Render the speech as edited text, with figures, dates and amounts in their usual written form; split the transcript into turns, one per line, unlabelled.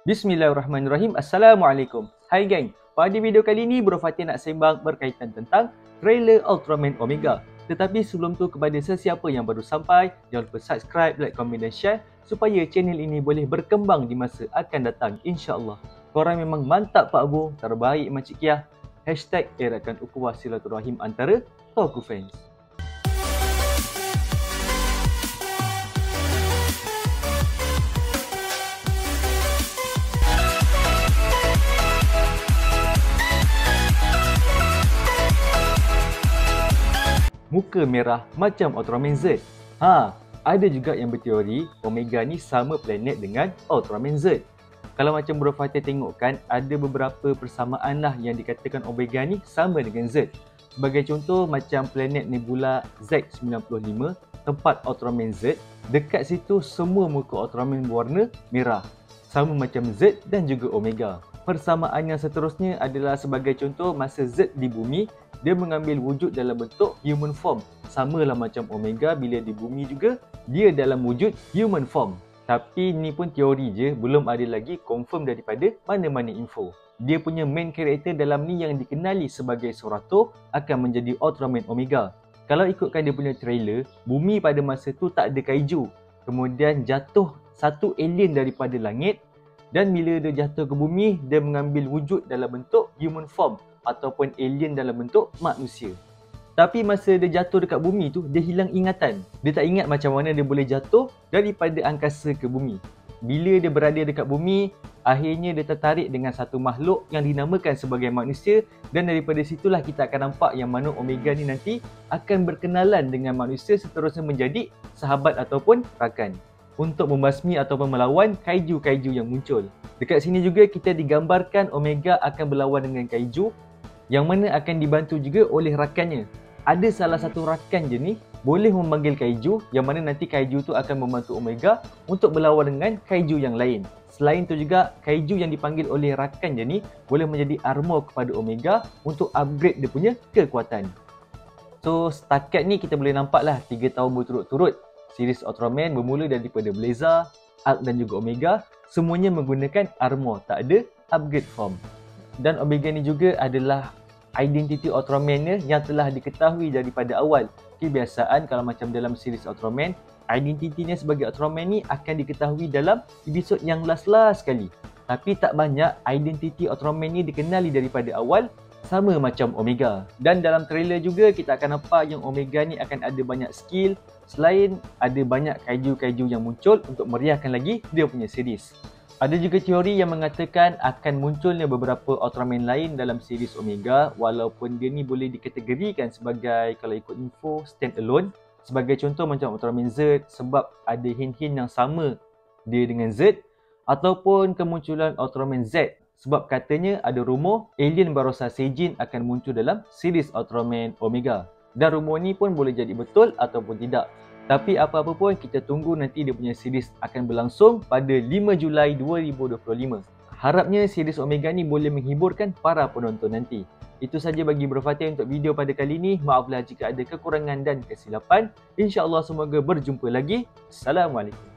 Bismillahirrahmanirrahim. Assalamualaikum. Hai geng, pada video kali ini Bro Fatih nak sembang berkaitan tentang trailer Ultraman Omega. Tetapi sebelum tu, kepada sesiapa yang baru sampai, jangan lupa subscribe, like, komen dan share supaya channel ini boleh berkembang di masa akan datang, insya-Allah. Korang memang mantap Pak Bu, terbaik Makcik Kiah. #erakan ukhuwah silaturahim antara Toku Fans. Muka merah macam Ultraman Z. Ada juga yang berteori Omega ni sama planet dengan Ultraman Z. Kalau macam Bro Fatih tengok kan, ada beberapa persamaan lah yang dikatakan Omega ni sama dengan Z. Sebagai contoh, macam planet Nebula Z95, tempat Ultraman Z, dekat situ semua muka Ultraman berwarna merah. Sama macam Z dan juga Omega. Persamaan yang seterusnya adalah sebagai contoh, masa Z di bumi, dia mengambil wujud dalam bentuk human form. Sama lah macam Omega, bila di bumi juga, dia dalam wujud human form. Tapi ni pun teori je, belum ada lagi confirm daripada mana-mana info. Dia punya main karakter dalam ni yang dikenali sebagai Sorato akan menjadi Ultraman Omega. Kalau ikutkan dia punya trailer, bumi pada masa tu tak ada kaiju. Kemudian jatuh satu alien daripada langit, dan bila dia jatuh ke bumi, dia mengambil wujud dalam bentuk human form ataupun alien dalam bentuk manusia. Tapi masa dia jatuh dekat bumi tu, dia hilang ingatan. Dia tak ingat macam mana dia boleh jatuh daripada angkasa ke bumi. Bila dia berada dekat bumi, akhirnya dia tertarik dengan satu makhluk yang dinamakan sebagai manusia, dan daripada situlah kita akan nampak yang mana Omega ni nanti akan berkenalan dengan manusia, seterusnya menjadi sahabat ataupun rakan untuk membasmi ataupun melawan kaiju-kaiju yang muncul. Dekat sini juga kita digambarkan Omega akan berlawan dengan kaiju yang mana akan dibantu juga oleh rakannya. Ada salah satu rakan je ni boleh memanggil kaiju, yang mana nanti kaiju tu akan membantu Omega untuk berlawan dengan kaiju yang lain. Selain tu juga, kaiju yang dipanggil oleh rakan je ni boleh menjadi armor kepada Omega untuk upgrade dia punya kekuatan. So setakat ni kita boleh nampak lah 3 tahun berturut-turut series Ultraman bermula daripada Blazer, Hulk dan juga Omega, semuanya menggunakan armor, tak ada upgrade form. Dan Omega ni juga adalah identiti Ultraman yang telah diketahui daripada awal. Kebiasaan kalau macam dalam series Ultraman, identitinya sebagai Ultraman ni akan diketahui dalam episod yang last sekali. Tapi tak banyak identiti Ultraman ni dikenali daripada awal, sama macam Omega. Dan dalam trailer juga kita akan nampak yang Omega ni akan ada banyak skill, selain ada banyak kaiju-kaiju yang muncul untuk meriahkan lagi dia punya series. Ada juga teori yang mengatakan akan munculnya beberapa Ultraman lain dalam series Omega, walaupun dia ni boleh dikategorikan sebagai, kalau ikut info, stand alone. Sebagai contoh macam Ultraman Z, sebab ada hint-hint yang sama dia dengan Z, ataupun kemunculan Ultraman Z sebab katanya ada rumor alien Barossa Seijin akan muncul dalam series Ultraman Omega. Dan rumor ni pun boleh jadi betul ataupun tidak. Tapi apa-apa pun, kita tunggu nanti dia punya series akan berlangsung pada 5 Julai 2025. Harapnya series Omega ni boleh menghiburkan para penonton nanti. Itu saja bagi Bro Fatih untuk video pada kali ini. Maaflah jika ada kekurangan dan kesilapan. InsyaAllah semoga berjumpa lagi. Assalamualaikum.